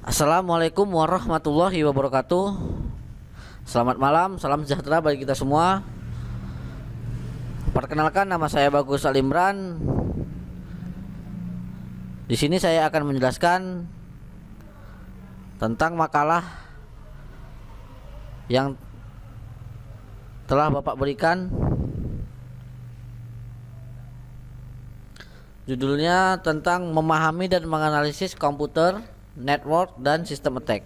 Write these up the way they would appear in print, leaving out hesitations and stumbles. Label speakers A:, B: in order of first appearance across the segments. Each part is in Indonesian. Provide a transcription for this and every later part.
A: Assalamualaikum warahmatullahi wabarakatuh. Selamat malam, salam sejahtera bagi kita semua. Perkenalkan, nama saya Bagus Alimran. Di sini saya akan menjelaskan tentang makalah yang telah Bapak berikan. Judulnya tentang memahami dan menganalisis komputer, network, dan sistem attack.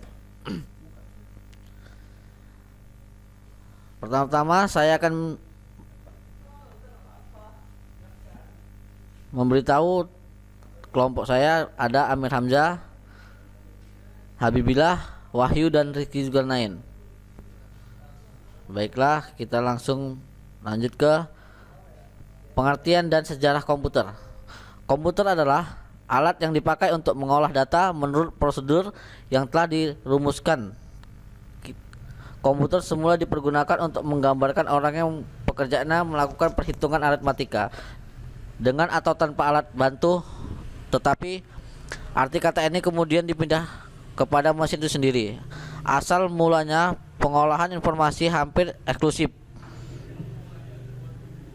A: Pertama-tama saya akan memberitahu kelompok saya ada Amir Hamzah, Habibillah, Wahyu, dan Rizky Zulkarnain. Baiklah, kita langsung lanjut ke pengertian dan sejarah komputer. Komputer adalah alat yang dipakai untuk mengolah data menurut prosedur yang telah dirumuskan. Komputer semula dipergunakan untuk menggambarkan orang yang pekerjaannya melakukan perhitungan aritmatika dengan atau tanpa alat bantu, tetapi arti kata ini kemudian dipindah kepada mesin itu sendiri. Asal mulanya pengolahan informasi hampir eksklusif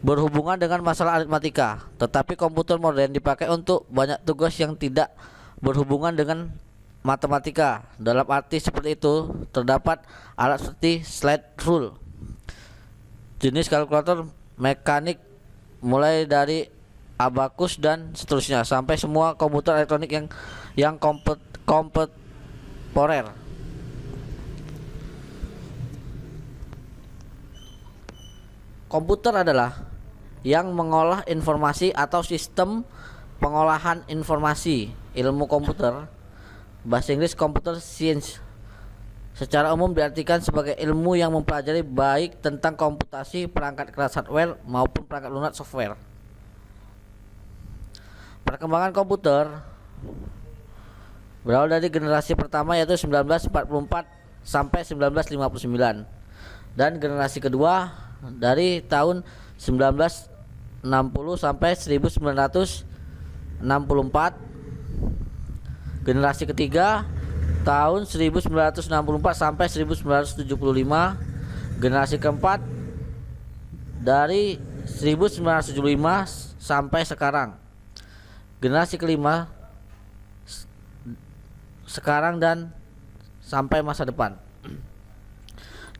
A: berhubungan dengan masalah aritmatika, tetapi komputer modern dipakai untuk banyak tugas yang tidak berhubungan dengan matematika. Dalam arti seperti itu, terdapat alat seperti slide rule, jenis kalkulator mekanik mulai dari abakus dan seterusnya, sampai semua komputer elektronik yang kontemporer. Komputer adalah yang mengolah informasi atau sistem pengolahan informasi. Ilmu komputer, bahasa Inggris computer science, secara umum diartikan sebagai ilmu yang mempelajari baik tentang komputasi, perangkat keras hardware maupun perangkat lunak software. Perkembangan komputer berawal dari generasi pertama, yaitu 1944 sampai 1959, dan generasi kedua dari tahun 1960 sampai 1964. Generasi ketiga tahun 1964 sampai 1975. Generasi keempat dari 1975 sampai sekarang. Generasi kelima sekarang dan sampai masa depan.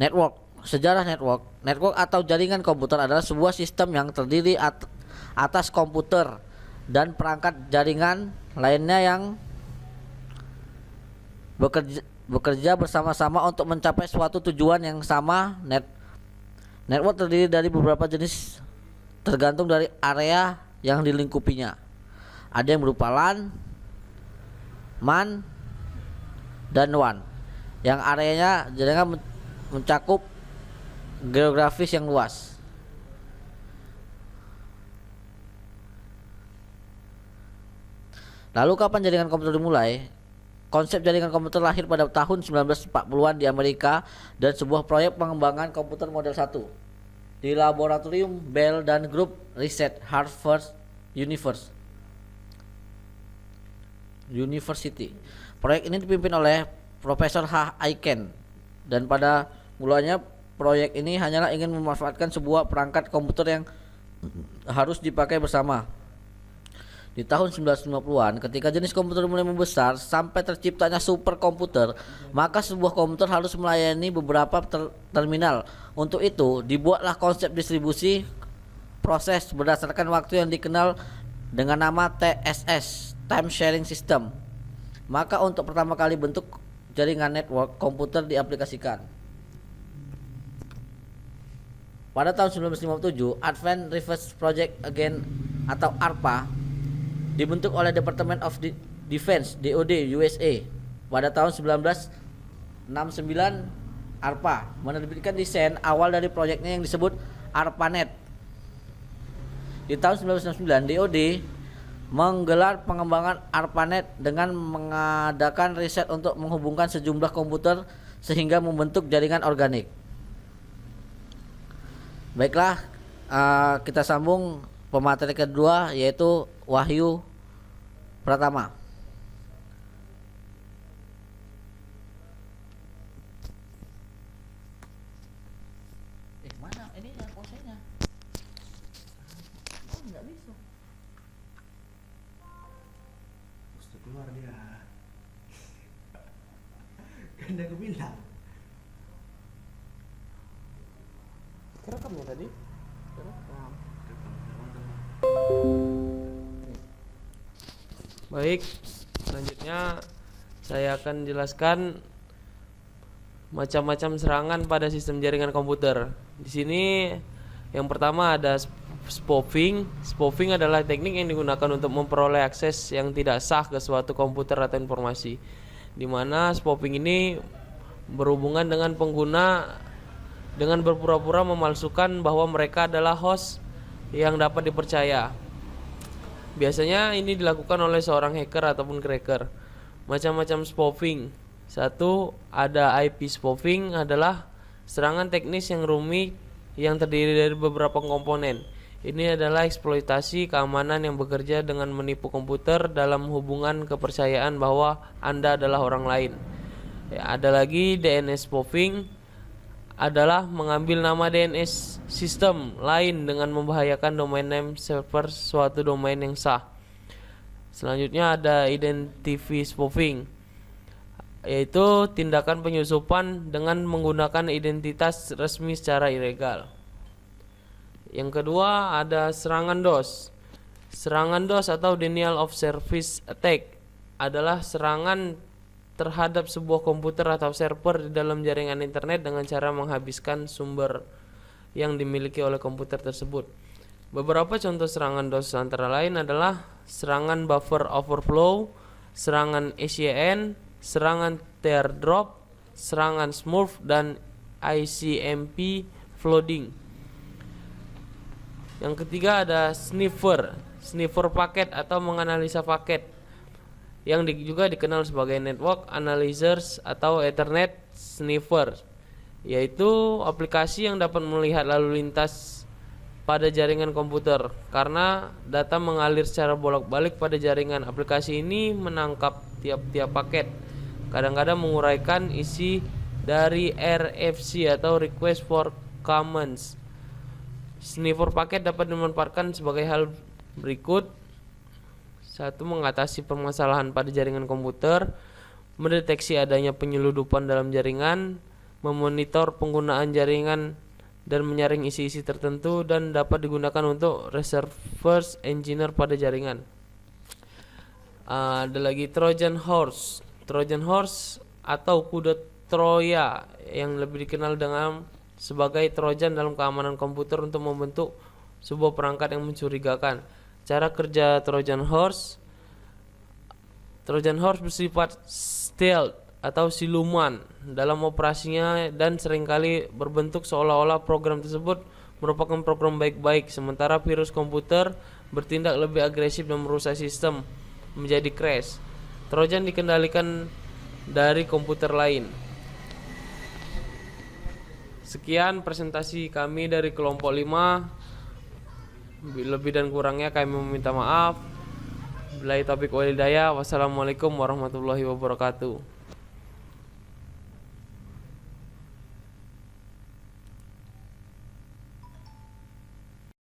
A: Network. Sejarah network. Network atau jaringan komputer adalah sebuah sistem yang terdiri atas komputer dan perangkat jaringan lainnya yang bekerja bersama-sama untuk mencapai suatu tujuan yang sama. Network terdiri dari beberapa jenis tergantung dari area yang dilingkupinya. Ada yang berupa LAN, MAN, dan WAN, yang areanya jaringan mencakup geografis yang luas. Lalu kapan jaringan komputer dimulai? Konsep jaringan komputer lahir pada tahun 1940-an di Amerika dan sebuah proyek pengembangan komputer model 1 di laboratorium Bell dan grup riset Harvard University. Proyek ini dipimpin oleh Profesor H. Aiken, dan pada mulanya proyek ini hanyalah ingin memanfaatkan sebuah perangkat komputer yang harus dipakai bersama. Di tahun 1950-an, ketika jenis komputer mulai membesar sampai terciptanya superkomputer, maka sebuah komputer harus melayani beberapa terminal. Untuk itu, dibuatlah konsep distribusi proses berdasarkan waktu yang dikenal dengan nama TSS, Time Sharing System. Maka untuk pertama kali bentuk jaringan network komputer diaplikasikan. Pada tahun 1957, Advanced Research Project Again atau ARPA dibentuk oleh Department of Defense (DoD) USA. Pada tahun 1969, ARPA menerbitkan desain awal dari proyeknya yang disebut ARPANET. Di tahun 1969, DoD menggelar pengembangan ARPANET dengan mengadakan riset untuk menghubungkan sejumlah komputer sehingga membentuk jaringan organik. Baiklah, kita sambung pemateri kedua, yaitu Wahyu Pratama. OC-nya. Oh, nggak bisa.
B: Mesti keluar dia. Kan aku bilang.
C: Kerekamnya tadi?
A: Kerekam.
C: Baik, selanjutnya saya akan jelaskan macam-macam serangan pada sistem jaringan komputer. Di sini yang pertama ada spoofing. Spoofing adalah teknik yang digunakan untuk memperoleh akses yang tidak sah ke suatu komputer atau informasi. Di mana spoofing ini berhubungan dengan pengguna dengan berpura-pura memalsukan bahwa mereka adalah host yang dapat dipercaya. Biasanya ini dilakukan oleh seorang hacker ataupun cracker. Macam-macam spoofing. Satu, ada IP spoofing, adalah serangan teknis yang rumit yang terdiri dari beberapa komponen. Ini adalah eksploitasi keamanan yang bekerja dengan menipu komputer dalam hubungan kepercayaan bahwa Anda adalah orang lain. Ya, ada lagi DNS spoofing, adalah mengambil nama DNS sistem lain dengan membahayakan domain name server suatu domain yang sah. Selanjutnya ada identity spoofing, yaitu tindakan penyusupan dengan menggunakan identitas resmi secara ilegal. Yang kedua ada serangan DOS. Serangan DOS atau denial of service attack adalah serangan terhadap sebuah komputer atau server di dalam jaringan internet dengan cara menghabiskan sumber yang dimiliki oleh komputer tersebut. Beberapa contoh serangan DOS antara lain adalah serangan buffer overflow, serangan SYN, serangan teardrop, serangan smurf, dan ICMP flooding. Yang ketiga ada sniffer paket atau menganalisa paket, yang juga dikenal sebagai network analyzers atau Ethernet sniffer, yaitu aplikasi yang dapat melihat lalu lintas pada jaringan komputer karena data mengalir secara bolak-balik pada jaringan. Aplikasi ini menangkap tiap-tiap paket, kadang-kadang menguraikan isi dari RFC atau request for comments. Sniffer paket dapat dimanfaatkan sebagai hal berikut. Satu, mengatasi permasalahan pada jaringan komputer, mendeteksi adanya penyeludupan dalam jaringan, memonitor penggunaan jaringan dan menyaring isi-isi tertentu, dan dapat digunakan untuk reverse engineer pada jaringan. Ada lagi Trojan Horse. Trojan Horse atau kuda Troya yang lebih dikenal dengan sebagai Trojan dalam keamanan komputer untuk membentuk sebuah perangkat yang mencurigakan. Cara kerja Trojan Horse bersifat stealth atau siluman dalam operasinya dan seringkali berbentuk seolah-olah program tersebut merupakan program baik-baik, sementara virus komputer bertindak lebih agresif dan merusak sistem menjadi crash. Trojan dikendalikan dari komputer lain. Sekian presentasi kami dari kelompok 5. Lebih dan kurangnya kami meminta maaf. Billahi taufiq wal hidayah. Wassalamualaikum warahmatullahi wabarakatuh.